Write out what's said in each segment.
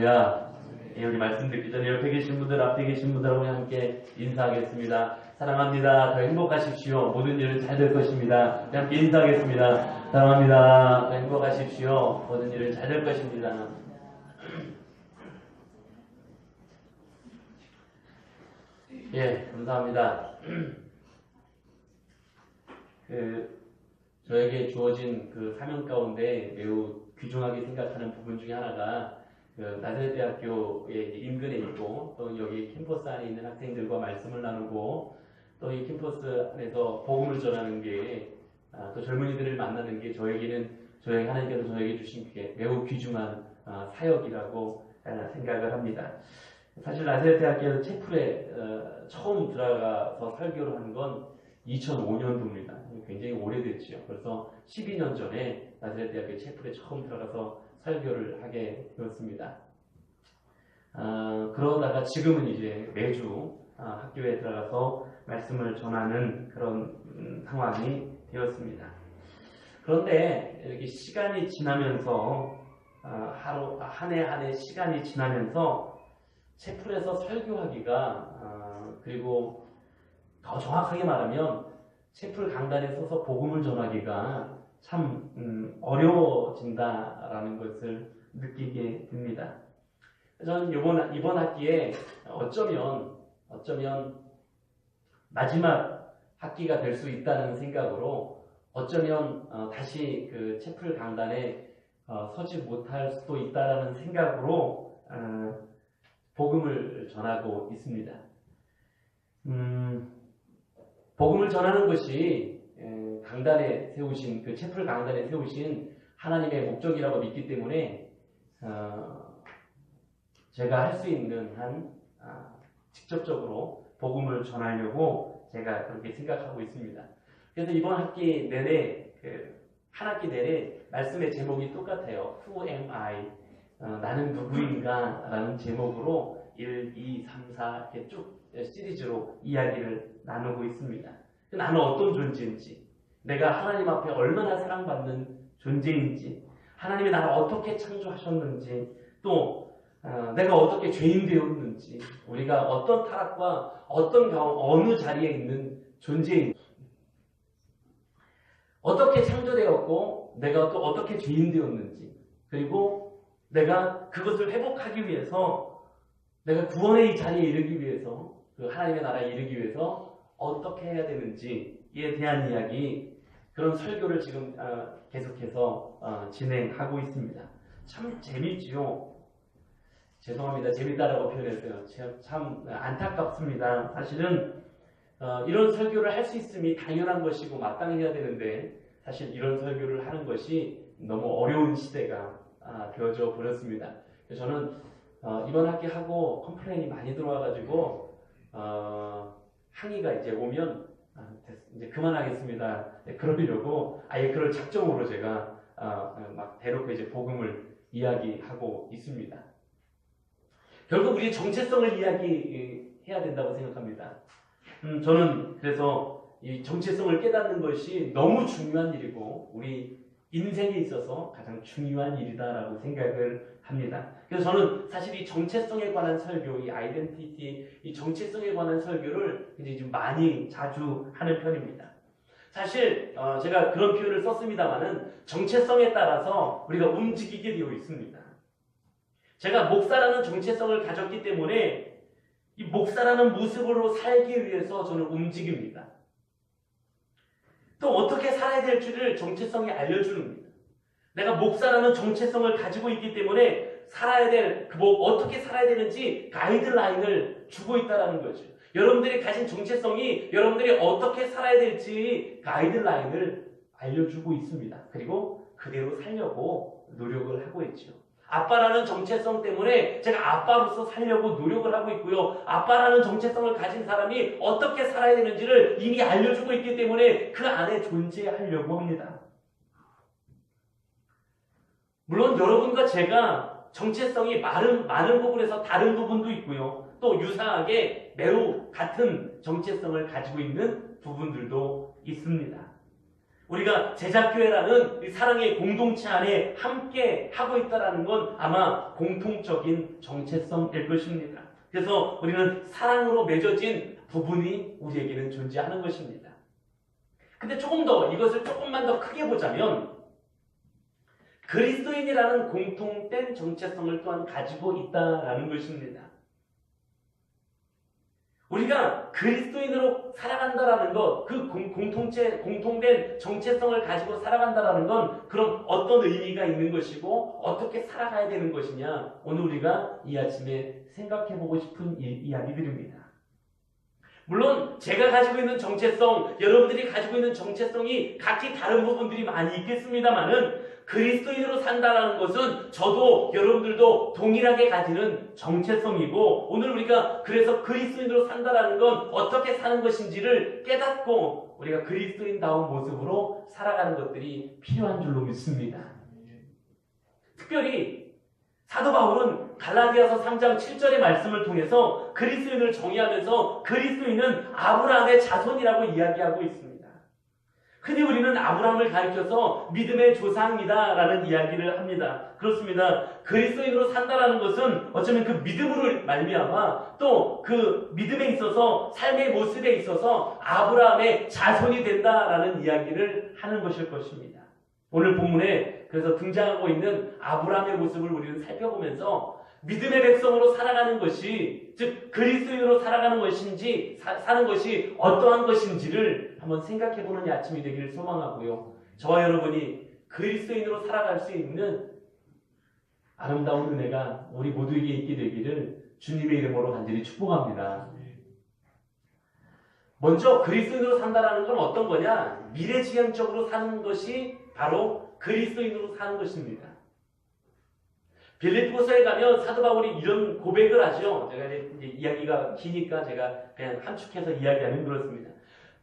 할렐루야. 예, 우리 말씀 듣기 전에 옆에 계신 분들, 앞에 계신 분들하고 함께 인사하겠습니다. 사랑합니다. 더 행복하십시오. 모든 일은 잘 될 것입니다. 함께 인사하겠습니다. 사랑합니다. 더 행복하십시오. 모든 일은 잘 될 것입니다. 예, 감사합니다. 저에게 주어진 그 사명 가운데 매우 귀중하게 생각하는 부분 중에 하나가 나사렛 대학교의 인근에 있고 또 여기 캠퍼스 안에 있는 학생들과 말씀을 나누고 또 이 캠퍼스 안에서 복음을 전하는 게 또 젊은이들을 만나는 게 하나님께서 저에게 주신 게 매우 귀중한 사역이라고 생각을 합니다. 사실 나사렛 대학교에서 채플에 처음 들어가서 설교를 한 건 2005년도입니다. 굉장히 오래됐죠. 벌써 12년 전에 나사렛 대학교 채플에 처음 들어가서 설교를 하게 되었습니다. 그러다가 지금은 이제 매주 학교에 들어가서 말씀을 전하는 그런 상황이 되었습니다. 그런데 이렇게 시간이 지나면서 한 해 시간이 지나면서 채플에서 설교하기가 그리고 더 정확하게 말하면 채플 강단에 서서 복음을 전하기가 참 어려워진다라는 것을 느끼게 됩니다. 저는 이번 학기에 어쩌면 마지막 학기가 될 수 있다는 생각으로 어쩌면 다시 그 채플 강단에 서지 못할 수도 있다라는 생각으로 복음을 전하고 있습니다. 복음을 전하는 것이 강단에 세우신 그 채플 강단에 세우신 하나님의 목적이라고 믿기 때문에 제가 할 수 있는 한 직접적으로 복음을 전하려고 제가 그렇게 생각하고 있습니다. 그래서 이번 학기 내내 한 학기 내내 말씀의 제목이 똑같아요. Who am I? 나는 누구인가? 라는 제목으로 1, 2, 3, 4 이렇게 쭉 시리즈로 이야기를 나누고 있습니다. 나는 어떤 존재인지, 내가 하나님 앞에 얼마나 사랑받는 존재인지, 하나님이 나를 어떻게 창조하셨는지, 또 내가 어떻게 죄인 되었는지, 우리가 어떤 타락과 어느 자리에 있는 존재인지, 어떻게 창조되었고 내가 또 어떻게 죄인 되었는지, 그리고 내가 그것을 회복하기 위해서, 내가 구원의 이 자리에 이르기 위해서, 그 하나님의 나라에 이르기 위해서 어떻게 해야 되는지에 대한 이야기, 그런 설교를 지금 계속해서 진행하고 있습니다. 참 재밌지요? 죄송합니다. 재밌다라고 표현했어요. 참 안타깝습니다. 사실은 이런 설교를 할 수 있음이 당연한 것이고 마땅히 해야 되는데 사실 이런 설교를 하는 것이 너무 어려운 시대가 되어져 버렸습니다. 저는 이번 학기 하고 컴플레인이 많이 들어와가지고 항의가 이제 오면 이제 그만하겠습니다. 그러려고 아예 그럴 작정으로 제가 막 대놓고 이제 복음을 이야기하고 있습니다. 결국 우리의 정체성을 이야기해야 된다고 생각합니다. 저는 그래서 이 정체성을 깨닫는 것이 너무 중요한 일이고 우리 인생에 있어서 가장 중요한 일이다라고 생각을 합니다. 그래서 저는 사실 이 정체성에 관한 설교, 이 아이덴티티, 이 정체성에 관한 설교를 이제 좀 자주 하는 편입니다. 사실 제가 그런 표현을 썼습니다만은 정체성에 따라서 우리가 움직이게 되어 있습니다. 제가 목사라는 정체성을 가졌기 때문에 이 목사라는 모습으로 살기 위해서 저는 움직입니다. 또 어떻게 살아야 될지를 정체성이 알려주는니다. 내가 목사라는 정체성을 가지고 있기 때문에 어떻게 살아야 되는지 가이드라인을 주고 있다는 거죠. 여러분들이 가진 정체성이 여러분들이 어떻게 살아야 될지 가이드라인을 알려주고 있습니다. 그리고 그대로 살려고 노력을 하고 있죠. 아빠라는 정체성 때문에 제가 아빠로서 살려고 노력을 하고 있고요. 아빠라는 정체성을 가진 사람이 어떻게 살아야 되는지를 이미 알려주고 있기 때문에 그 안에 존재하려고 합니다. 물론 여러분과 제가 정체성이 많은 부분에서 다른 부분도 있고요. 또 유사하게 매우 같은 정체성을 가지고 있는 부분들도 있습니다. 우리가 제자교회라는 이 사랑의 공동체 안에 함께 하고 있다는 건 아마 공통적인 정체성일 것입니다. 그래서 우리는 사랑으로 맺어진 부분이 우리에게는 존재하는 것입니다. 근데 조금 더 이것을 조금만 더 크게 보자면 그리스도인이라는 공통된 정체성을 또한 가지고 있다라는 것입니다. 우리가 그리스도인으로 살아간다라는 것, 그 공통된 정체성을 가지고 살아간다라는 건 그럼 어떤 의미가 있는 것이고 어떻게 살아가야 되는 것이냐, 오늘 우리가 이 아침에 생각해보고 싶은 이야기들입니다. 물론 제가 가지고 있는 정체성, 여러분들이 가지고 있는 정체성이 각기 다른 부분들이 많이 있겠습니다만은 그리스도인으로 산다는 것은 저도 여러분들도 동일하게 가지는 정체성이고, 오늘 우리가 그래서 그리스도인으로 산다는 건 어떻게 사는 것인지를 깨닫고 우리가 그리스도인다운 모습으로 살아가는 것들이 필요한 줄로 믿습니다. 특별히 사도 바울은 갈라디아서 3장 7절의 말씀을 통해서 그리스도인을 정의하면서 그리스도인은 아브라함의 자손이라고 이야기하고 있습니다. 흔히 우리는 아브라함을 가리켜서 믿음의 조상이다라는 이야기를 합니다. 그렇습니다. 그리스도인으로 산다라는 것은 어쩌면 그 믿음으로 말미암아 또 그 믿음에 있어서 삶의 모습에 있어서 아브라함의 자손이 된다라는 이야기를 하는 것일 것입니다. 오늘 본문에 그래서 등장하고 있는 아브라함의 모습을 우리는 살펴보면서 믿음의 백성으로 살아가는 것이, 즉 그리스도인으로 살아가는 것인지 사는 것이 어떠한 것인지를 한번 생각해보는 이 아침이 되기를 소망하고요. 저와 여러분이 그리스도인으로 살아갈 수 있는 아름다운 은혜가 우리 모두에게 있게 되기를 주님의 이름으로 간절히 축복합니다. 먼저 그리스도인으로 산다는 건 어떤 거냐? 미래지향적으로 사는 것이 바로 그리스도인으로 사는 것입니다. 빌립보서에 가면 사도 바울이 이런 고백을 하죠. 제가 이제 이야기가 기니까 제가 그냥 함축해서 이야기하면 그렇습니다.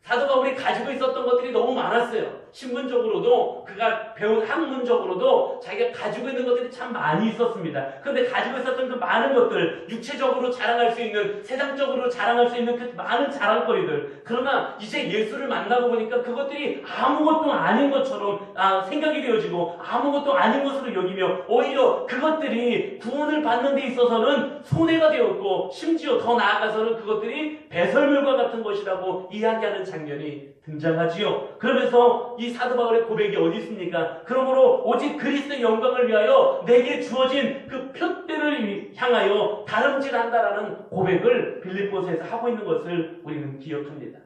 사도 바울이 가지고 있었던 것들이 너무 많았어요. 신분적으로도 그가 배운 학문적으로도 자기가 가지고 있는 것들이 참 많이 있었습니다. 그런데 가지고 있었던 그 많은 것들, 육체적으로 자랑할 수 있는, 세상적으로 자랑할 수 있는 그 많은 자랑거리들, 그러나 이제 예수를 만나고 보니까 그것들이 아무것도 아닌 것처럼 생각이 되어지고 아무것도 아닌 것으로 여기며 오히려 그것들이 구원을 받는 데 있어서는 손해가 되었고 심지어 더 나아가서는 그것들이 배설물과 같은 것이라고 이야기하는 장면이 등장하지요. 그러면서 이 사도 바울의 고백이 어디 있습니까? 그러므로 오직 그리스도의 영광을 위하여 내게 주어진 그 표대를 향하여 다름질한다라는 고백을 빌립보서에서 하고 있는 것을 우리는 기억합니다.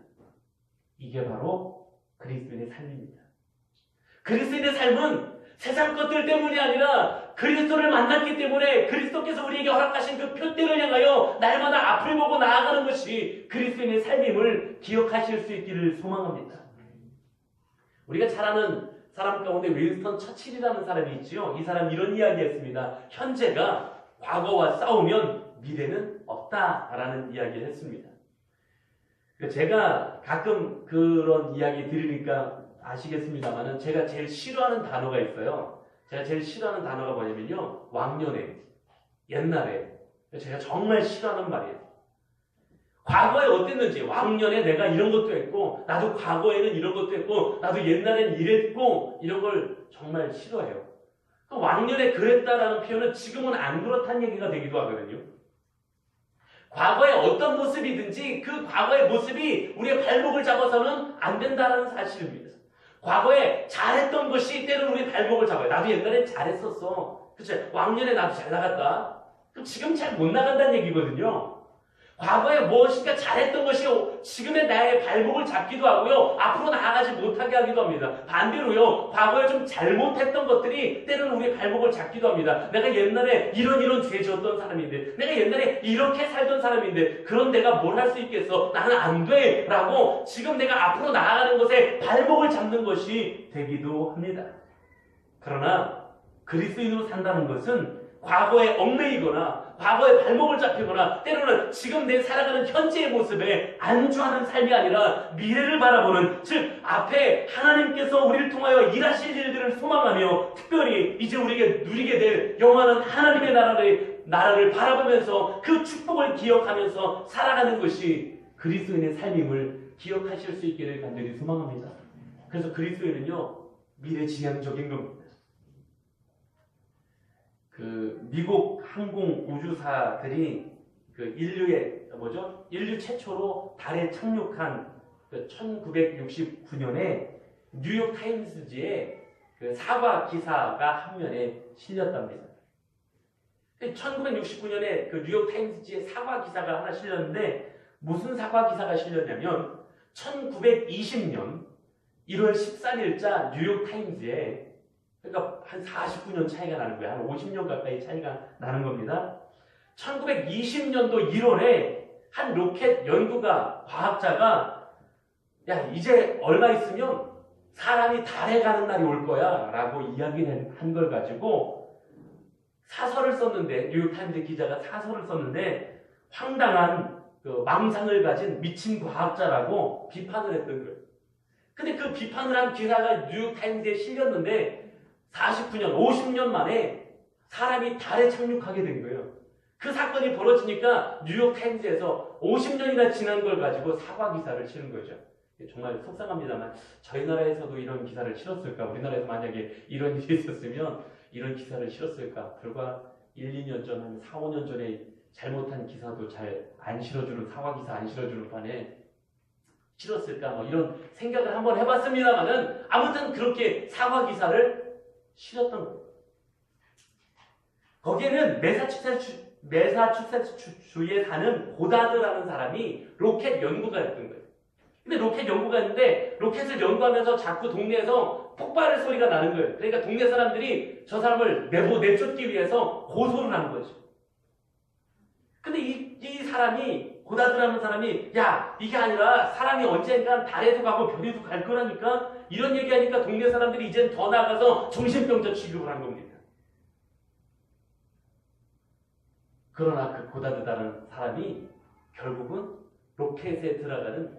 이게 바로 그리스도인의 삶입니다. 그리스도인의 삶은 세상 것들 때문이 아니라 그리스도를 만났기 때문에 그리스도께서 우리에게 허락하신 그 표대를 향하여 날마다 앞을 보고 나아가는 것이 그리스도인의 삶임을 기억하실 수 있기를 소망합니다. 우리가 잘 아는 사람 가운데 윈스턴 처칠이라는 사람이 있지요. 이 사람 이런 이야기 했습니다. 현재가 과거와 싸우면 미래는 없다라는 이야기를 했습니다. 제가 가끔 그런 이야기 들으니까 아시겠습니다만은 제가 제일 싫어하는 단어가 있어요. 제가 제일 싫어하는 단어가 뭐냐면요, 왕년에, 옛날에. 제가 정말 싫어하는 말이에요. 과거에 어땠는지, 왕년에 내가 이런 것도 했고, 나도 과거에는 이런 것도 했고, 나도 옛날엔 이랬고, 이런 걸 정말 싫어해요. 왕년에 그랬다라는 표현은 지금은 안 그렇다는 얘기가 되기도 하거든요. 과거에 어떤 모습이든지 그 과거의 모습이 우리의 발목을 잡아서는 안 된다는 사실입니다. 과거에 잘했던 것이 때로는 우리 발목을 잡아요. 나도 옛날엔 잘했었어. 그치? 왕년에 나도 잘 나갔다. 그럼 지금 잘 못 나간다는 얘기거든요. 과거에 무엇인가 잘했던 것이 지금의 나의 발목을 잡기도 하고요. 앞으로 나아가지 못하게 하기도 합니다. 반대로요. 과거에 좀 잘못했던 것들이 때로는 우리의 발목을 잡기도 합니다. 내가 옛날에 이런 죄 지었던 사람인데, 내가 옛날에 이렇게 살던 사람인데, 그런 내가 뭘 할 수 있겠어? 나는 안 돼! 라고 지금 내가 앞으로 나아가는 것에 발목을 잡는 것이 되기도 합니다. 그러나 그리스도인으로 산다는 것은 과거에 얽매이거나 과거에 발목을 잡히거나 때로는 지금 내 살아가는 현재의 모습에 안주하는 삶이 아니라 미래를 바라보는, 즉 앞에 하나님께서 우리를 통하여 일하실 일들을 소망하며 특별히 이제 우리에게 누리게 될 영원한 하나님의 나라를 바라보면서 그 축복을 기억하면서 살아가는 것이 그리스도인의 삶임을 기억하실 수 있기를 간절히 소망합니다. 그래서 그리스도인은요, 미래지향적인 겁니다. 그 미국 항공 우주사들이 그 인류 최초로 달에 착륙한 그 1969년에 뉴욕 타임스지에 그 사과 기사가 한 면에 실렸답니다. 1969년에 그 뉴욕 타임스지에 사과 기사가 하나 실렸는데 무슨 사과 기사가 실렸냐면 1920년 1월 13일자 뉴욕 타임즈에 그러니까 한 49년 차이가 나는 거예요. 한 50년 가까이 차이가 나는 겁니다. 1920년도 1월에 한 로켓 과학자가 야 이제 얼마 있으면 사람이 달에 가는 날이 올 거야 라고 이야기를 한 걸 가지고 사설을 썼는데 뉴욕타임즈 기자가 사설을 썼는데 황당한 그 망상을 가진 미친 과학자라고 비판을 했던 거예요. 근데 그 비판을 한 기사가 뉴욕타임즈에 실렸는데 49년, 50년 만에 사람이 달에 착륙하게 된 거예요. 그 사건이 벌어지니까 뉴욕타임즈에서 50년이나 지난 걸 가지고 사과 기사를 실은 거죠. 정말 속상합니다만 저희 나라에서도 이런 기사를 실었을까? 우리나라에서 만약에 이런 일이 있었으면 이런 기사를 실었을까? 불과 1, 2년 전, 한 4, 5년 전에 잘못한 기사도 잘 안 실어주는 사과 기사 안 실어주는 판에 실었을까? 뭐 이런 생각을 한번 해봤습니다만은 아무튼 그렇게 사과 기사를 실었던 거예요. 거기에는 매사추세츠주에 사는 고다드라는 사람이 로켓 연구가였던 거예요. 근데 로켓 연구가였는데 로켓을 연구하면서 자꾸 동네에서 폭발의 소리가 나는 거예요. 그러니까 동네 사람들이 저 사람을 내쫓기 위해서 고소를 한 거죠. 근데 이 사람이 고다드라는 사람이 야 이게 아니라 사람이 언젠간 달에도 가고 별에도 갈 거라니까 이런 얘기하니까 동네 사람들이 이젠 더 나가서 정신병자 취급을 한 겁니다. 그러나 그 고다드라는 사람이 결국은 로켓에 들어가는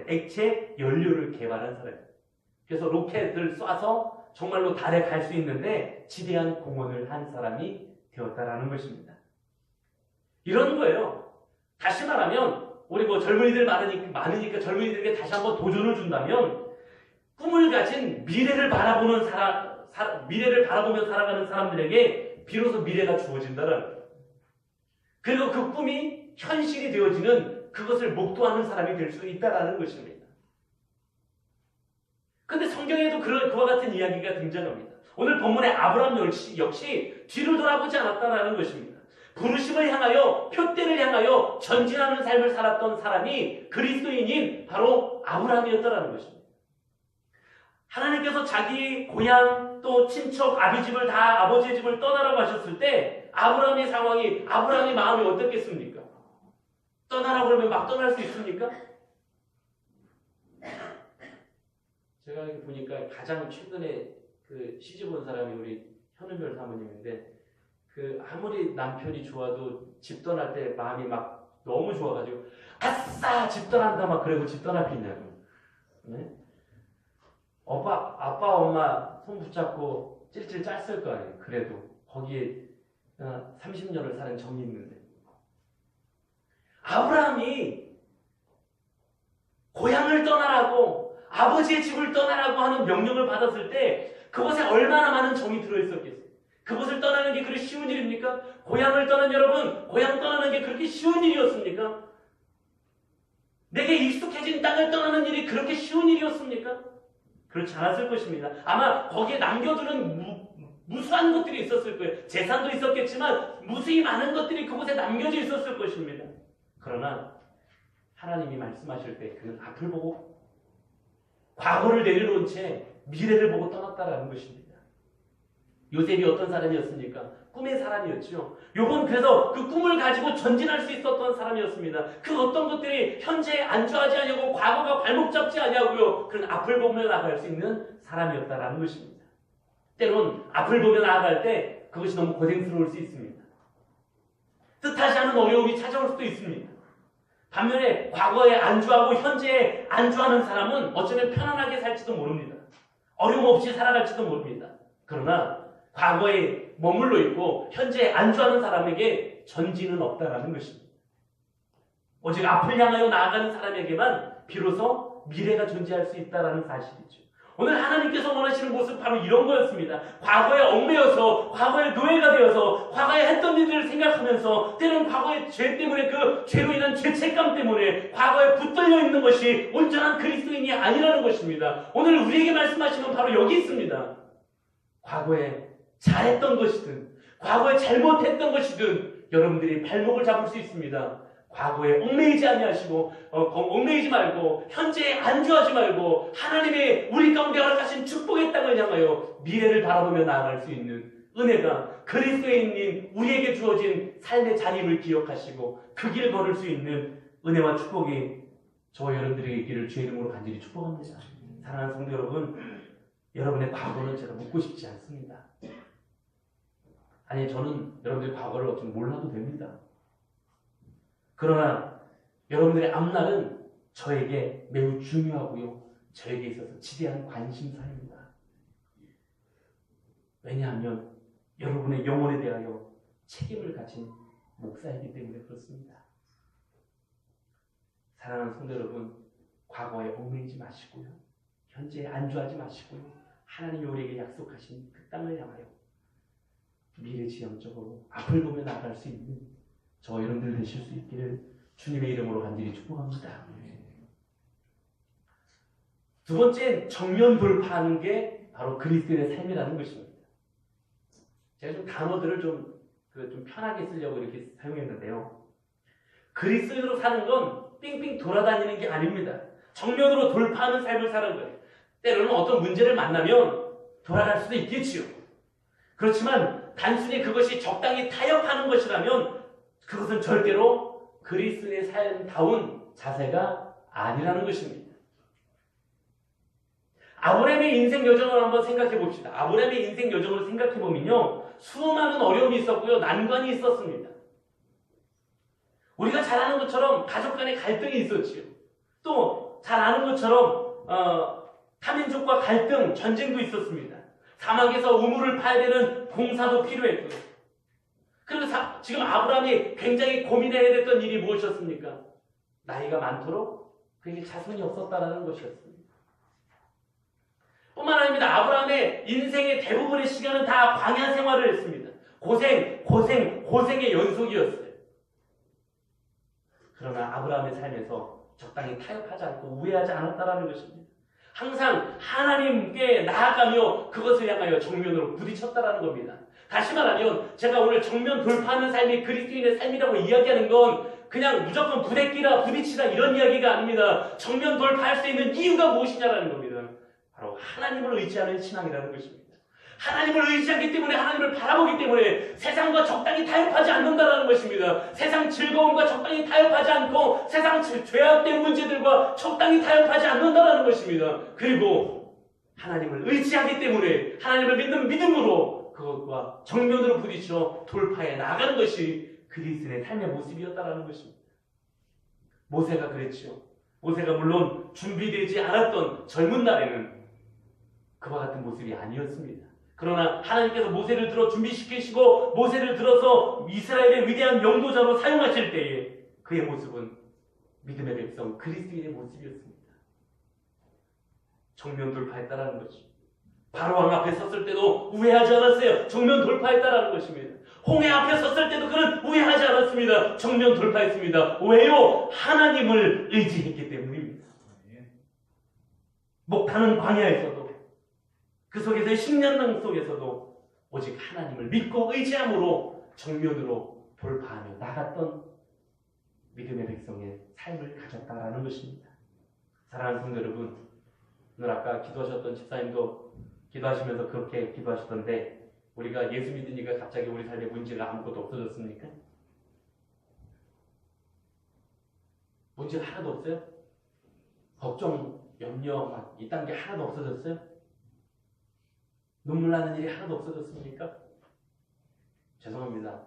액체 연료를 개발한 사람이에요. 그래서 로켓을 쏴서 정말로 달에 갈 수 있는데 지대한 공헌을 한 사람이 되었다라는 것입니다. 이런 거예요. 다시 말하면 우리 뭐 젊은이들 많으니까 젊은이들에게 다시 한번 도전을 준다면 꿈을 가진 미래를 바라보면서 살아가는 사람들에게 비로소 미래가 주어진다는 거예요. 그리고 그 꿈이 현실이 되어지는 그것을 목도하는 사람이 될 수 있다는 것입니다. 근데 성경에도 그와 같은 이야기가 등장합니다. 오늘 본문의 아브라함 역시 뒤를 돌아보지 않았다는 것입니다. 부르심을 향하여 표대를 향하여 전진하는 삶을 살았던 사람이 그리스도인인 바로 아브라함이었다는 것입니다. 하나님께서 자기 고향 또 친척 아버지의 집을 떠나라고 하셨을 때 아브라함의 마음이 어떻겠습니까? 떠나라고 그러면 막 떠날 수 있습니까? 제가 이렇게 보니까 가장 최근에 그 시집 온 사람이 우리 현은별 사모님인데 아무리 남편이 좋아도 집 떠날 때 마음이 막 너무 좋아가지고 아싸 집 떠난다 막 그러고 집 떠났겠냐고. 네? 아빠 엄마 손 붙잡고 찔찔 짰을 거 아니에요. 그래도 거기에 30년을 사는 정이 있는데 아브라함이 고향을 떠나라고 아버지의 집을 떠나라고 하는 명령을 받았을 때 그것에 얼마나 많은 정이 들어있었겠어요. 그것을 떠나는 게 그렇게 쉬운 일입니까? 고향을 떠난 여러분, 고향 떠나는 게 그렇게 쉬운 일이었습니까? 내게 익숙해진 땅을 떠나는 일이 그렇게 쉬운 일이었습니까? 그렇지 않았을 것입니다. 아마 거기에 남겨두는 무수한 것들이 있었을 거예요. 재산도 있었겠지만 무수히 많은 것들이 그곳에 남겨져 있었을 것입니다. 그러나 하나님이 말씀하실 때 그는 앞을 보고 과거를 내려놓은 채 미래를 보고 떠났다라는 것입니다. 요셉이 어떤 사람이었습니까? 꿈의 사람이었죠. 욥은 그래서 그 꿈을 가지고 전진할 수 있었던 사람이었습니다. 그 어떤 것들이 현재에 안주하지 아니하고 과거가 발목 잡지 아니하고요. 그는 앞을 보며 나아갈 수 있는 사람이었다라는 것입니다. 때론 앞을 보며 나아갈 때 그것이 너무 고생스러울 수 있습니다. 뜻하지 않은 어려움이 찾아올 수도 있습니다. 반면에 과거에 안주하고 현재에 안주하는 사람은 어쩌면 편안하게 살지도 모릅니다. 어려움 없이 살아갈지도 모릅니다. 그러나 과거에 머물러 있고 현재에 안주하는 사람에게 전진은 없다라는 것입니다. 오직 앞을 향하여 나아가는 사람에게만 비로소 미래가 존재할 수 있다는 사실이죠. 오늘 하나님께서 원하시는 모습 바로 이런 거였습니다. 과거에 얽매여서, 과거에 노예가 되어서, 과거에 했던 일들을 생각하면서, 때로는 과거의 죄 때문에 그 죄로 인한 죄책감 때문에 과거에 붙들려 있는 것이 온전한 그리스도인이 아니라는 것입니다. 오늘 우리에게 말씀하시는 건 바로 여기 있습니다. 과거에 잘했던 것이든, 과거에 잘못했던 것이든 여러분들이 발목을 잡을 수 있습니다. 과거에 얽매이지 아니하시고 얽매이지 말고 현재에 안주하지 말고 하나님의 우리 가운데 허락하신 축복의 땅을 향하여 미래를 바라보며 나아갈 수 있는 은혜가 그리스도인인 우리에게 주어진 삶의 자립을 기억하시고 그 길 걸을 수 있는 은혜와 축복이 저와 여러분들에게 있기를 주의 이름으로 간절히 축복합니다. 사랑하는 성도 여러분, 여러분의 과거는 제가 묻고 싶지 않습니다. 아니, 저는 여러분들의 과거를 어쩌면 몰라도 됩니다. 그러나 여러분들의 앞날은 저에게 매우 중요하고요, 저에게 있어서 지대한 관심사입니다. 왜냐하면 여러분의 영혼에 대하여 책임을 가진 목사이기 때문에 그렇습니다. 사랑하는 성도 여러분, 과거에 얽매이지 마시고요, 현재에 안주하지 마시고요, 하나님이 우리에게 약속하신 그 땅을 향하여 미래지향적으로 앞을 보며 나아갈 수 있는 저와 여러분들 되실 수 있기를 주님의 이름으로 간절히 축복합니다. 두 번째, 정면 돌파하는 게 바로 그리스도인의 삶이라는 것입니다. 제가 좀 단어들을 좀 편하게 쓰려고 이렇게 사용했는데요. 그리스도인으로 사는 건 삥삥 돌아다니는 게 아닙니다. 정면으로 돌파하는 삶을 사는 거예요. 때로는 어떤 문제를 만나면 돌아갈 수도 있겠지요. 그렇지만 단순히 그것이 적당히 타협하는 것이라면 그것은 절대로 그리스도의 삶다운 자세가 아니라는 것입니다. 아브라함의 인생 여정을 한번 생각해 봅시다. 아브라함의 인생 여정을 생각해 보면요, 수많은 어려움이 있었고요, 난관이 있었습니다. 우리가 잘 아는 것처럼 가족 간의 갈등이 있었지요. 또 잘 아는 것처럼 타민족과 갈등, 전쟁도 있었습니다. 사막에서 우물을 파야 되는 봉사도 필요했고요. 그리고 지금 아브라함이 굉장히 고민해야 됐던 일이 무엇이었습니까? 나이가 많도록 그에게 자손이 없었다는 것이었습니다. 뿐만 아닙니다. 아브라함의 인생의 대부분의 시간은 다 광야 생활을 했습니다. 고생의 연속이었어요. 그러나 아브라함의 삶에서 적당히 타협하지 않고 우회하지 않았다는 것입니다. 항상 하나님께 나아가며 그것을 향하여 정면으로 부딪혔다는 겁니다. 다시 말하면 제가 오늘 정면 돌파하는 삶이 그리스도인의 삶이라고 이야기하는 건 그냥 무조건 부딪히라 이런 이야기가 아닙니다. 정면 돌파할 수 있는 이유가 무엇이냐라는 겁니다. 바로 하나님을 의지하는 신앙이라는 것입니다. 하나님을 의지하기 때문에, 하나님을 바라보기 때문에 세상과 적당히 타협하지 않는다는 것입니다. 세상 즐거움과 적당히 타협하지 않고 세상 죄악된 문제들과 적당히 타협하지 않는다는 것입니다. 그리고 하나님을 의지하기 때문에 하나님을 믿는 믿음으로 그것과 정면으로 부딪혀 돌파해 나가는 것이 그리스도의 삶의 모습이었다는 것입니다. 모세가 그랬죠. 모세가 물론 준비되지 않았던 젊은 날에는 그와 같은 모습이 아니었습니다. 그러나 하나님께서 모세를 들어 준비시키시고 모세를 들어서 이스라엘의 위대한 영도자로 사용하실 때에 그의 모습은 믿음의 백성 그리스도인의 모습이었습니다. 정면 돌파했다라는 것이 바로왕 앞에 섰을 때도 우회하지 않았어요. 정면 돌파했다라는 것입니다. 홍해 앞에 섰을 때도 그는 우회하지 않았습니다. 정면 돌파했습니다. 왜요? 하나님을 의지했기 때문입니다. 목타는 광야에서도 그 속에서의 10년당 속에서도 오직 하나님을 믿고 의지함으로 정면으로 돌파하며 나갔던 믿음의 백성의 삶을 가졌다라는 것입니다. 사랑하는 성도 여러분, 오늘 아까 기도하셨던 집사님도 기도하시면서 그렇게 기도하셨던데 우리가 예수 믿으니까 갑자기 우리 삶에 문제가 아무것도 없어졌습니까? 문제가 하나도 없어요? 걱정, 염려 이딴 게 하나도 없어졌어요? 눈물 나는 일이 하나도 없어졌습니까? 죄송합니다.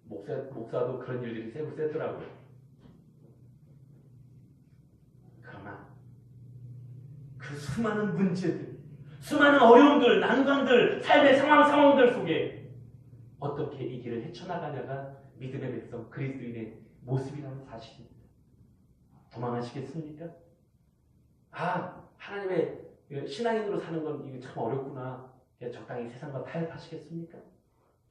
목사도 그런 일들이 세더라고요. 그러나 그 수많은 문제들, 수많은 어려움들, 난관들, 삶의 상황들 속에 어떻게 이 길을 헤쳐나가냐가 믿음의 백성 그리스도인의 모습이라는 사실입니다. 도망하시겠습니까? 하나님의 신앙인으로 사는 건 이거 참 어렵구나. 적당히 세상과 타협하시겠습니까?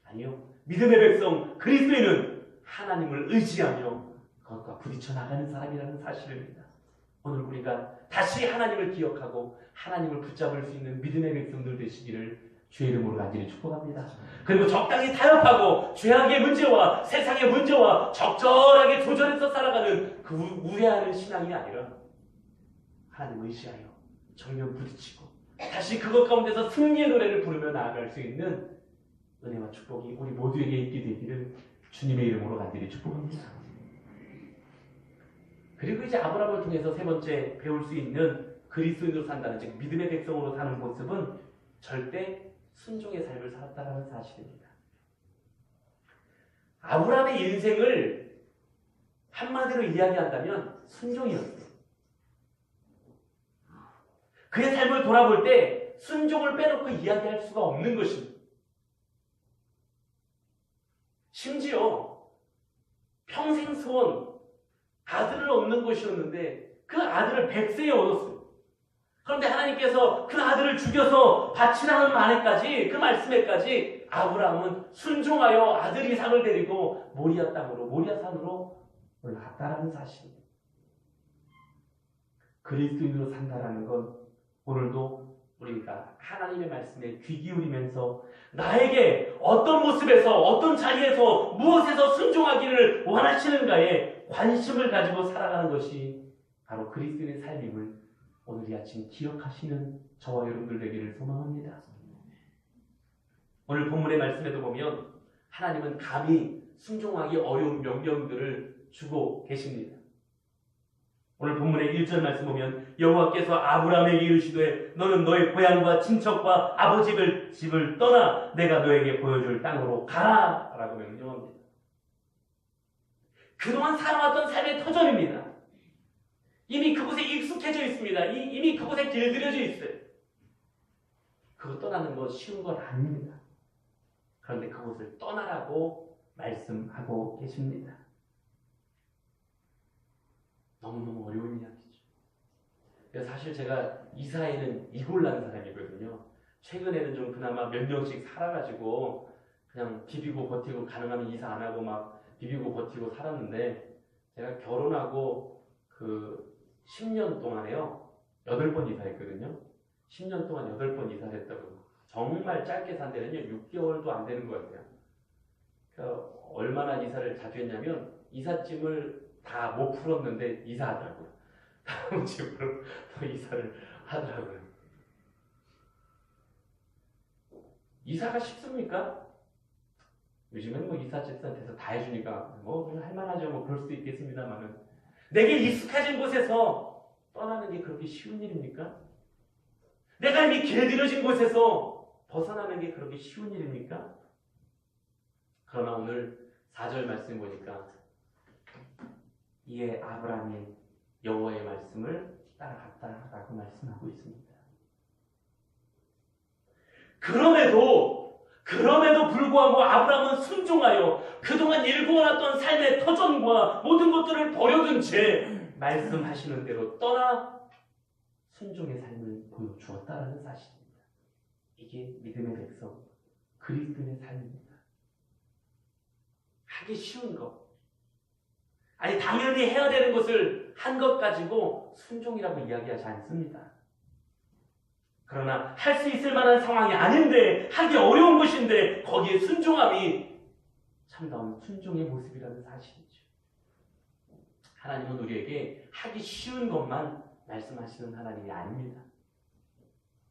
아니요. 믿음의 백성 그리스도인은 하나님을 의지하며 그것과 부딪혀 나가는 사람이라는 사실입니다. 오늘 우리가 다시 하나님을 기억하고 하나님을 붙잡을 수 있는 믿음의 백성들 되시기를 주의 이름으로 간절히 축복합니다. 그리고 적당히 타협하고 죄악의 문제와 세상의 문제와 적절하게 조절해서 살아가는 그 우회하는 신앙이 아니라 하나님 의지하여 정면 부딪히고 다시 그것 가운데서 승리의 노래를 부르며 나아갈 수 있는 은혜와 축복이 우리 모두에게 있게 되기를 주님의 이름으로 간절히 축복합니다. 그리고 이제 아브라함을 통해서 세 번째 배울 수 있는 그리스도인으로 산다는, 즉 믿음의 백성으로 사는 모습은 절대 순종의 삶을 살았다는 사실입니다. 아브라함의 인생을 한마디로 이야기한다면 순종이었어요. 그의 삶을 돌아볼 때 순종을 빼놓고 이야기할 수가 없는 것입니다. 심지어 평생 소원, 아들을 얻는 것이었는데 그 아들을 100세에 얻었어요. 그런데 하나님께서 그 아들을 죽여서 바치라는 말에까지, 그 말씀에까지 아브라함은 순종하여 아들 이삭을 데리고 모리아 땅으로, 모리아 산으로 올라갔다라는 사실입니다. 그리스도인으로 산다라는 건 오늘도 우리가 하나님의 말씀에 귀 기울이면서 나에게 어떤 모습에서, 어떤 자리에서, 무엇에서 순종하기를 원하시는가에 관심을 가지고 살아가는 것이 바로 그리스도인의 삶임을 오늘 이 아침 기억하시는 저와 여러분들 되기를 소망합니다. 오늘 본문의 말씀에도 보면 하나님은 감히 순종하기 어려운 명령들을 주고 계십니다. 오늘 본문의 1절 말씀 보면 여호와께서 아브라함에게 이르시되 너는 너의 고향과 친척과 아버지 집을 떠나 내가 너에게 보여줄 땅으로 가라 라고 명령합니다. 그동안 살아왔던 삶의 터전입니다. 이미 그곳에 익숙해져 있습니다. 이미 그곳에 길들여져 있어요. 그거 떠나는 건 쉬운 건 아닙니다. 그런데 그곳을 떠나라고 말씀하고 계십니다. 너무너무 어려운 이야기죠. 사실 제가 이사에는 이골라는 사람이거든요. 최근에는 좀 그나마 몇 년씩 살아가지고 그냥 비비고 버티고, 가능하면 이사 안 하고 막 비비고 버티고 살았는데, 제가 결혼하고 그 10년 동안에요 8번 이사했거든요. 10년 동안 8번 이사했다고. 정말 짧게 산 데는요 6개월도 안 되는 것 같아요. 그러니까 얼마나 이사를 자주 했냐면 이삿짐을 다 못 풀었는데 이사하더라고요. 다음 집으로 또 이사를 하더라고요. 이사가 쉽습니까? 요즘엔 뭐 이사 집사한테서 다 해주니까 뭐 그냥 할만하죠. 뭐 그럴 수도 있겠습니다만은, 내게 익숙해진 곳에서 떠나는 게 그렇게 쉬운 일입니까? 내가 이미 길들여진 곳에서 벗어나는 게 그렇게 쉬운 일입니까? 그러나 오늘 4절 말씀 보니까 이에 아브라함이 여호와의 말씀을 따라갔다라고 말씀하고 있습니다. 그럼에도 불구하고 아브라함은 순종하여 그동안 일구어놨던 삶의 터전과 모든 것들을 버려둔 채 말씀하시는 대로 떠나 순종의 삶을 보여주었다라는 사실입니다. 이게 믿음의 백성, 그리스도인의 삶입니다. 하기 쉬운 것, 아니 당연히 해야 되는 것을 한 것 가지고 순종이라고 이야기하지 않습니다. 그러나 할 수 있을 만한 상황이 아닌데, 하기 어려운 것인데 거기에 순종함이 참다운 순종의 모습이라는 사실이죠. 하나님은 우리에게 하기 쉬운 것만 말씀하시는 하나님이 아닙니다.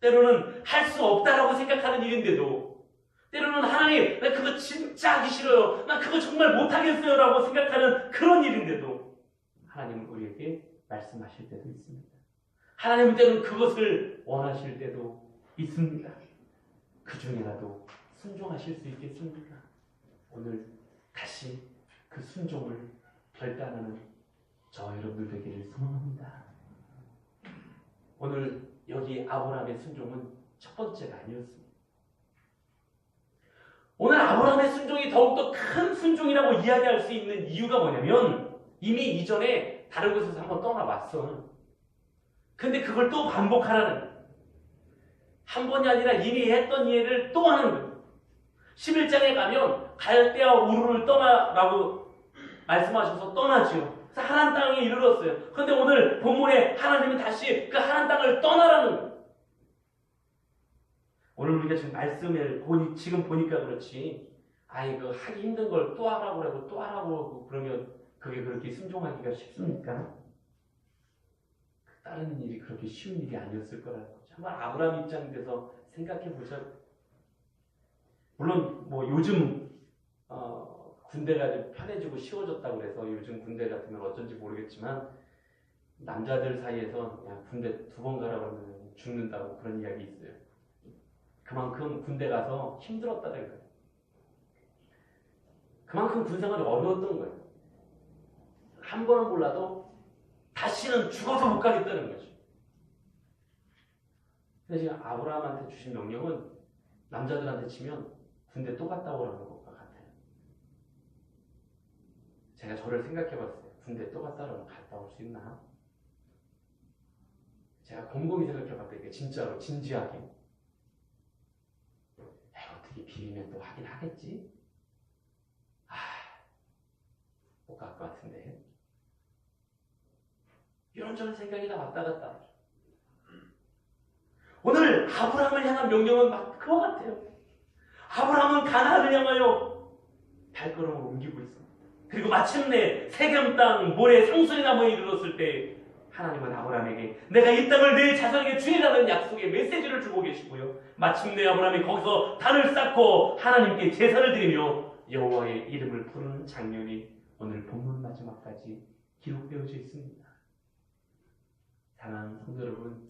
때로는 할 수 없다라고 생각하는 일인데도, 때로는 하나님 나 그거 진짜 하기 싫어요, 나 그거 정말 못하겠어요 라고 생각하는 그런 일인데도 하나님은 우리에게 말씀하실 때도 있습니다. 하나님은 때로는 그것을 원하실 때도 있습니다. 그 중에라도 순종하실 수 있겠습니까? 오늘 다시 그 순종을 결단하는 저와 여러분들 되기를 소망합니다. 오늘 여기 아브라함의 순종은 첫 번째가 아니었습니다. 오늘 아브라함의 순종이 더욱더 큰 순종이라고 이야기할 수 있는 이유가 뭐냐면, 이미 이전에 다른 곳에서 한번 떠나왔어. 근데 그걸 또 반복하라는 거예요. 한 번이 아니라 이미 했던 일을 또 하는 거예요. 11장에 가면 갈대아 우르를 떠나라고 말씀하셔서 떠나지요. 그래서 하나님 땅에 이르렀어요. 그런데 오늘 본문에 하나님은 다시 그 하나님 땅을 떠나라는 거예요. 오늘 우리가 지금 말씀을 지금 보니까 그렇지, 아이 그 하기 힘든 걸 또 하라고 그러고 또 하라고 그러고 그러면 그게 그렇게 순종하기가 쉽습니까? 다른 일이 그렇게 쉬운 일이 아니었을 거라는 거죠. 한번 아브라함 입장에서 생각해 보죠. 물론 뭐 요즘 군대가 좀 편해지고 쉬워졌다고 그래서 요즘 군대 같으면 어쩐지 모르겠지만 남자들 사이에서 그냥 군대 2번 가라고 하면 죽는다고 그런 이야기 있어요. 그만큼 군대 가서 힘들었다는 거예요. 그만큼 군생활이 어려웠던 거예요. 한 번은 몰라도 다시는 죽어서 못 가겠다는 거죠. 그래서 지금 아브라함한테 주신 명령은 남자들한테 치면 군대 또 갔다 오라는 것과 같아요. 제가 저를 생각해 봤어요. 군대 또 갔다 오라면 갔다 올 수 있나? 제가 곰곰이 생각해 봤더니 진짜로 진지하게 어떻게 비리면 또 하긴 하겠지? 못 갈 것 같은데. 이런저런 생각이 다 왔다 갔다 하죠. 오늘 아브라함을 향한 명령은 막 그거 같아요. 아브라함은 가나안을 향하여 발걸음을 옮기고 있습니다. 그리고 마침내 세겜 땅 모래 상수리 나무에 이르렀을 때 하나님은 아브라함에게 내가 이 땅을 내 자손에게 주리라는 약속의 메시지를 주고 계시고요. 마침내 아브라함이 거기서 단을 쌓고 하나님께 제사를 드리며 여호와의 이름을 부르는 장면이 오늘 본문 마지막까지 기록되어져 있습니다. 사랑하는 성도 여러분,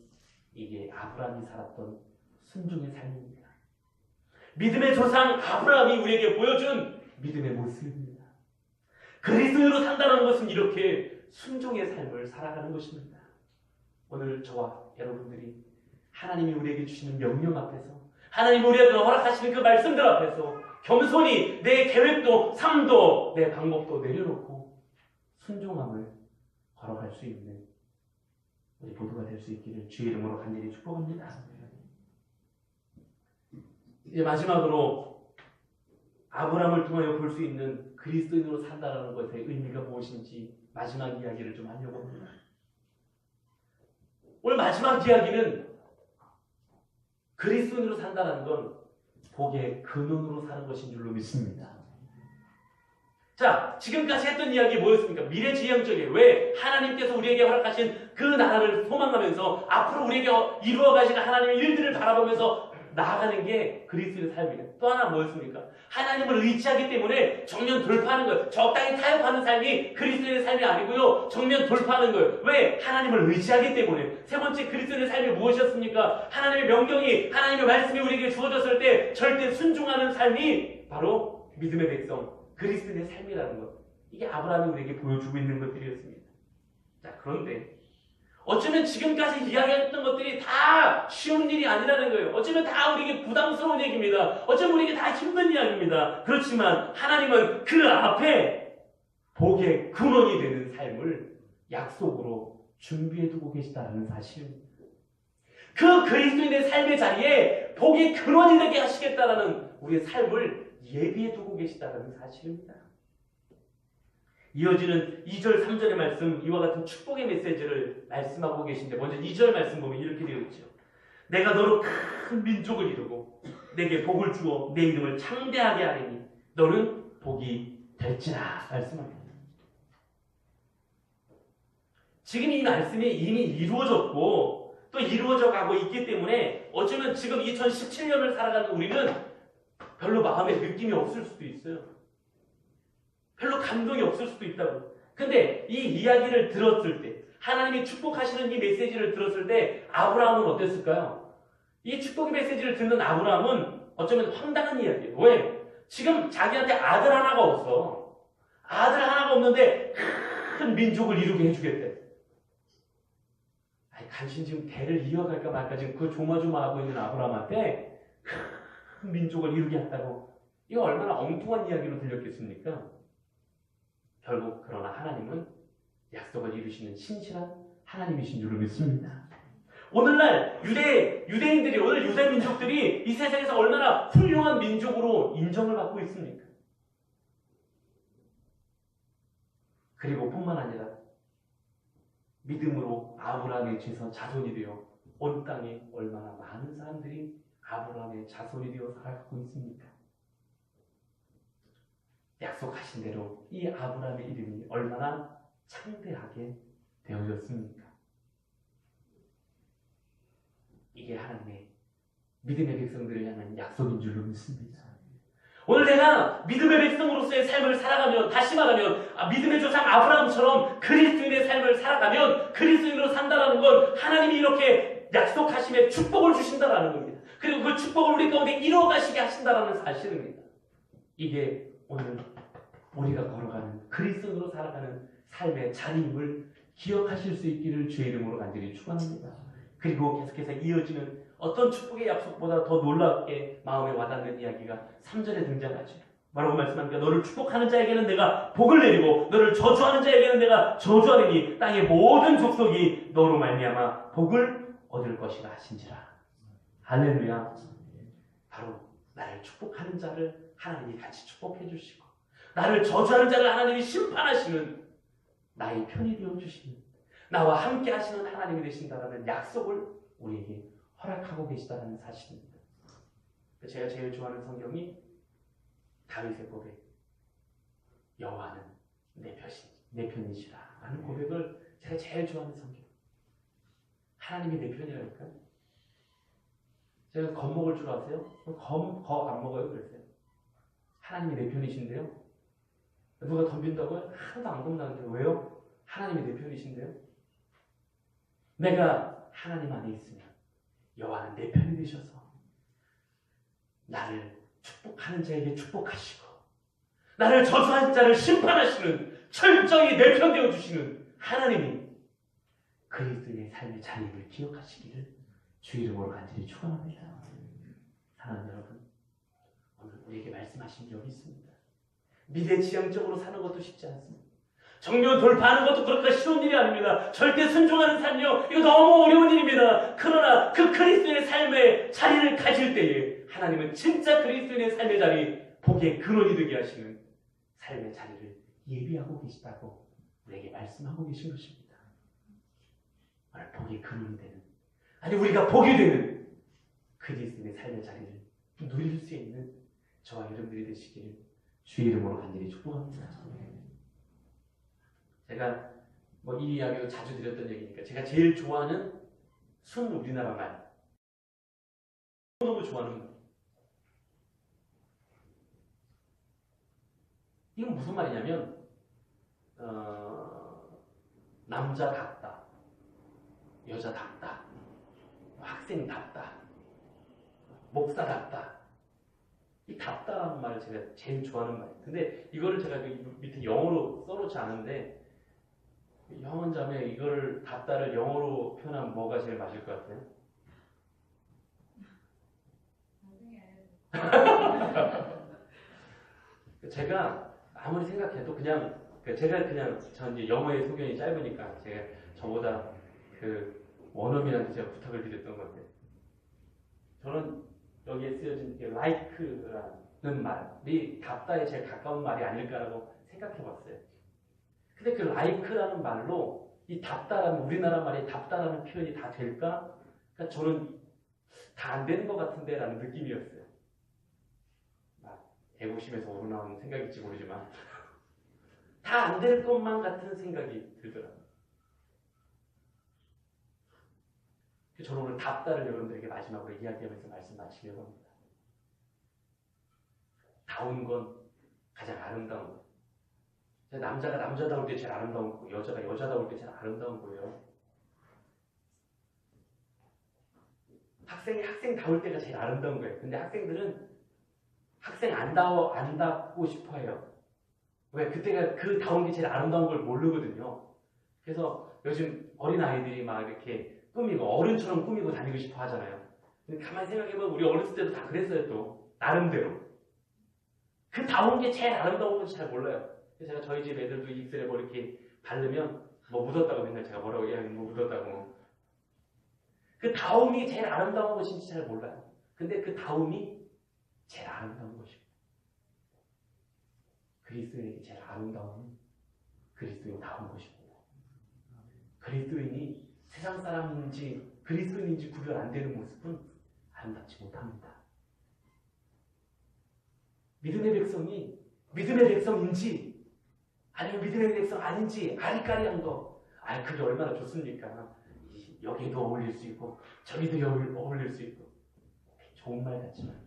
이게 아브라함이 살았던 순종의 삶입니다. 믿음의 조상 아브라함이 우리에게 보여준 믿음의 모습입니다. 그리스도인으로 산다는 것은 이렇게 순종의 삶을 살아가는 것입니다. 오늘 저와 여러분들이 하나님이 우리에게 주시는 명령 앞에서, 하나님이 우리에게 허락하시는 그 말씀들 앞에서 겸손히 내 계획도 삶도 내 방법도 내려놓고 순종함을 걸어갈 수 있는 우리 모두가 될 수 있기를 주의 이름으로 간절히 축복합니다. 이제 마지막으로 아브라함을 통하여 볼 수 있는 그리스도인으로 산다는 것의 의미가 무엇인지 마지막 이야기를 좀 하려고 합니다. 오늘 마지막 이야기는 그리스도인으로 산다는 건 복의 근원으로 사는 것인 줄로 믿습니다. 자, 지금까지 했던 이야기 뭐였습니까? 미래지향적이에요. 왜? 하나님께서 우리에게 허락하신 그 나라를 소망하면서 앞으로 우리에게 이루어 가실 하나님의 일들을 바라보면서 나아가는 게 그리스도의 삶이에요. 또 하나 뭐였습니까? 하나님을 의지하기 때문에 정면 돌파하는 거예요. 적당히 타협하는 삶이 그리스도의 삶이 아니고요. 정면 돌파하는 거예요. 왜? 하나님을 의지하기 때문에. 세 번째 그리스도의 삶이 무엇이었습니까? 하나님의 명령이, 하나님의 말씀이 우리에게 주어졌을 때 절대 순종하는 삶이 바로 믿음의 백성, 그리스도의 삶이라는 것. 이게 아브라함이 우리에게 보여주고 있는 것들이었습니다. 자, 그런데 어쩌면 지금까지 이야기했던 것들이 다 쉬운 일이 아니라는 거예요. 어쩌면 다 우리에게 부담스러운 얘기입니다. 어쩌면 우리에게 다 힘든 이야기입니다. 그렇지만 하나님은 그 앞에 복의 근원이 되는 삶을 약속으로 준비해두고 계시다는 사실입니다. 그 그리스도인의 삶의 자리에 복의 근원이 되게 하시겠다라는 우리의 삶을 예비해두고 계시다는 사실입니다. 이어지는 2절, 3절의 말씀, 이와 같은 축복의 메시지를 말씀하고 계신데 먼저 2절 말씀 보면 이렇게 되어 있죠. 내가 너로 큰 민족을 이루고 내게 복을 주어 내 이름을 창대하게 하리니 너는 복이 될지라 말씀합니다. 지금 이 말씀이 이미 이루어졌고 또 이루어져 가고 있기 때문에 어쩌면 지금 2017년을 살아가는 우리는 별로 마음에 느낌이 없을 수도 있어요. 별로 감동이 없을 수도 있다고. 근데 이 이야기를 들었을 때, 하나님이 축복하시는 이 메시지를 들었을 때 아브라함은 어땠을까요? 이 축복의 메시지를 듣는 아브라함은 어쩌면 황당한 이야기예요. 왜? 지금 자기한테 아들 하나가 없어. 아들 하나가 없는데 큰 민족을 이루게 해주겠대. 아니, 간신 지금 대를 이어갈까 말까 지금 그 조마조마하고 있는 아브라함한테 큰 민족을 이루게 한다고. 이거 얼마나 엉뚱한 이야기로 들렸겠습니까? 결국 그러나 하나님은 약속을 이루시는 신실한 하나님이신 줄로 믿습니다. 오늘날 유대인들이, 오늘 유대 민족들이 이 세상에서 얼마나 훌륭한 민족으로 인정을 받고 있습니까? 그리고 뿐만 아니라 믿음으로 아브라함의 자손이 되어 온 땅에 얼마나 많은 사람들이 아브라함의 자손이 되어 살아가고 있습니까? 약속하신 대로 이 아브라함의 이름이 얼마나 창대하게 되어졌습니까? 이게 하나님의 믿음의 백성들을 향한 약속인 줄로 믿습니다. 오늘 내가 믿음의 백성으로서의 삶을 살아가면, 다시 말하면 믿음의 조상 아브라함처럼 그리스도인의 삶을 살아가면, 그리스도인으로 산다는 건 하나님이 이렇게 약속하심에 축복을 주신다라는 겁니다. 그리고 그 축복을 우리 가운데 이루어가시게 하신다라는 사실입니다. 이게 오늘 우리가 걸어가는, 그리스도인으로 살아가는 삶의 자리임을 기억하실 수 있기를 주의 이름으로 간절히 축원합니다. 그리고 계속해서 이어지는 어떤 축복의 약속보다 더 놀랍게 마음에 와닿는 이야기가 3절에 등장하죠. 뭐라고 말씀합니까? 너를 축복하는 자에게는 내가 복을 내리고 너를 저주하는 자에게는 내가 저주하리니 땅의 모든 족속이 너로 말미암아 복을 얻을 것이라 하신지라. 할렐루야. 바로 나를 축복하는 자를 하나님이 같이 축복해 주시고, 나를 저주하는 자를 하나님이 심판하시는, 나의 편이 되어주시는, 나와 함께 하시는 하나님이 되신다는 약속을 우리에게 허락하고 계시다는 사실입니다. 제가 제일 좋아하는 성경이 다윗의 고백, 여호와는 내 편이시라 라는 고백을 제가 제일 좋아하는 성경. 하나님이 내 편이라니까요. 제가 겁 먹을 줄 아세요? 겁 안 먹어요. 그랬어요. 하나님이 내 편이신데요. 누가 덤빈다고요? 하나도 안 겁나는데. 왜요? 하나님이 내 편이신데요. 내가 하나님 안에 있으면 여호와는 내 편이 되셔서 나를 축복하는 자에게 축복하시고 나를 저주하는 자를 심판하시는, 철저히 내 편 되어주시는 하나님이 그리스도의 삶의 자리를 기억하시기를 주의 이름으로 간절히 축원합니다. 사랑하는 여러분, 오늘 우리에게 말씀하신 게 여기 있습니다. 미래 지향적으로 사는 것도 쉽지 않습니다. 정면 돌파하는 것도 그렇게 쉬운 일이 아닙니다. 절대 순종하는 삶이요, 이거 너무 어려운 일입니다. 그러나 그 그리스도의 삶의 자리를 가질 때에 하나님은 진짜 그리스도의 삶의 자리, 복의 근원이 되게 하시는 삶의 자리를 예비하고 계시다고 우리에게 말씀하고 계신 것입니다. 오늘 복의 근원이 되는, 아니 우리가 복이 되는 그리스도의 삶의 자리를 누릴 수 있는 저와 여러분들이 되시기를 주의 이름으로 간절히 축복합니다. 제가 이 이야기도 자주 드렸던 얘기니까 제가 제일 좋아하는 순 우리나라 말, 너무 좋아하는 말. 이건 무슨 말이냐면 남자답다, 여자답다, 학생답다, 목사답다. 이 답다라는 말을 제가 제일 좋아하는 말이에요. 근데 이거를 제가 밑에 영어로 써놓지 않은데, 형은 자매 이거를 답다를 영어로 표현하면 뭐가 제일 맞을 것 같아요? 제가 아무리 생각해도 전 이제 영어의 소견이 짧으니까 제가 저보다 그 원어민한테 제가 부탁을 드렸던 건데, 저는 여기에 쓰여진 like라는 말이 답다에 제일 가까운 말이 아닐까라고 생각해봤어요. 근데 그 like라는 말로 이 답다라는, 우리나라 말이 답다라는 표현이 다 될까? 그러니까 저는 다 안 되는 것 같은데 라는 느낌이었어요. 애국심에서 우러나오는 생각일지 모르지만 다 안 될 것만 같은 생각이 들더라고요. 저는 오늘 답다를 여러분들에게 마지막으로 이야기하면서 말씀 마치려고 합니다. 다운 건 가장 아름다운 것. 남자가 남자다울 때 제일 아름다운 거고, 여자가 여자다울 때 제일 아름다운 거예요. 학생이 학생다울 때가 제일 아름다운 거예요. 근데 학생들은 학생 안답고 싶어 해요. 왜? 그때가 그 다운 게 제일 아름다운 걸 모르거든요. 그래서 요즘 어린아이들이 막 이렇게 꾸미고, 어른처럼 꾸미고 다니고 싶어 하잖아요. 근데 가만히 생각해보면 우리 어렸을 때도 다 그랬어요. 또 나름대로 그 다운 게 제일 아름다운 건지 잘 몰라요. 그래서 제가 저희 집 애들도 입술에 이렇게 바르면 묻었다고 맨날 제가 뭐라고 이야기하면 묻었다고. 그 다움이 제일 아름다운 것인지 잘 몰라요. 근데 그 다움이 제일 아름다운 것입니다. 그리스도인에게 제일 아름다운 그리스도인 다운 것입니다. 그리스도인이 세상 사람인지 그리스도인인지 구별 안 되는 모습은 아름답지 못합니다. 믿음의 백성이 믿음의 백성인지 아니면 믿음의 백성 아닌지 아리까리한 거, 그게 얼마나 좋습니까? 여기도 어울릴 수 있고 저기도 어울릴 수 있고, 좋은 말 같지만,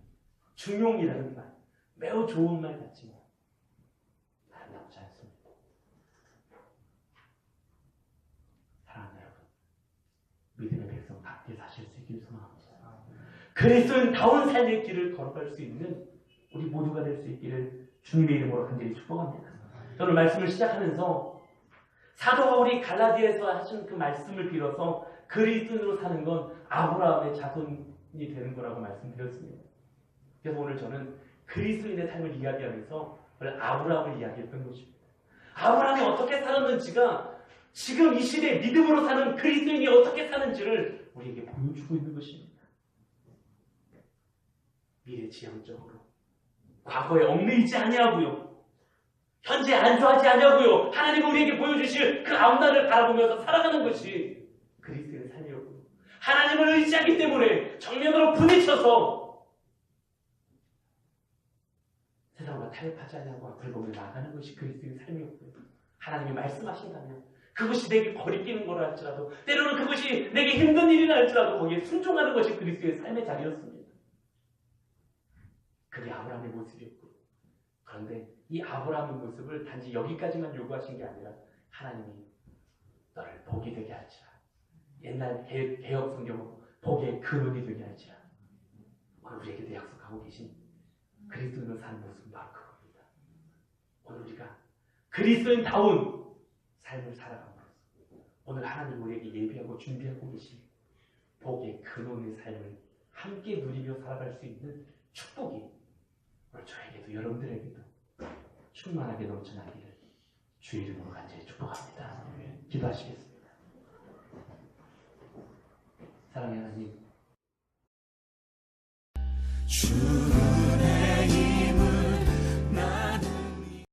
중용이라는 말, 매우 좋은 말 같지만 아름답지 않습니다. 사랑하는 여러분, 믿음의 백성답게 사실 수 있기를 소망합니다. 그리스도인다운 삶의 길을 걸어갈 수 있는 우리 모두가 될 수 있기를 주님의 이름으로 간절히 축복합니다. 저는 말씀을 시작하면서 사도 바울이 갈라디아에서 하신 그 말씀을 빌어서 그리스도인으로 사는 건 아브라함의 자손이 되는 거라고 말씀드렸습니다. 그래서 오늘 저는 그리스도인의 삶을 이야기하면서 아브라함을 이야기했던 것입니다. 아브라함이 어떻게 살았는지가 지금 이 시대에 믿음으로 사는 그리스도인이 어떻게 사는지를 우리에게 보여주고 있는 것입니다. 미래지향적으로 과거에 얽매이지 아니하고요, 현재 안주하지 아니하고요, 하나님이 우리에게 보여주실 그 앞날을 바라보면서 살아가는 것이 그리스도의 삶이었고요, 하나님을 의지하기 때문에 정면으로 부딪혀서 세상과 타협하지 아니하고 앞을 보며 나가는 것이 그리스도의 삶이었고요, 하나님이 말씀하신다면 그것이 내게 거리끼는 거라 할지라도, 때로는 그것이 내게 힘든 일이라 할지라도 거기에 순종하는 것이 그리스도의 삶의 자리였습니다. 그게 아브라함의 모습이었고, 그런데 이 아브라함의 모습을 단지 여기까지만 요구하신 게 아니라 하나님이 너를 복이 되게 할지라, 옛날 개혁 성경으로 복의 근원이 되게 할지라, 오늘 우리에게도 약속하고 계신 그리스도인으로 사는 모습은 바로 그겁니다. 오늘 우리가 그리스도인다운 삶을 살아감으로써 오늘 하나님 우리에게 예비하고 준비하고 계신 복의 근원의 삶을 함께 누리며 살아갈 수 있는 축복이 오늘 저에게도 여러분들에게도 충만하게 넘쳐나기를 주의 이름으로 간절히 축복합니다. 기도하시겠습니다. 사랑의 하나님,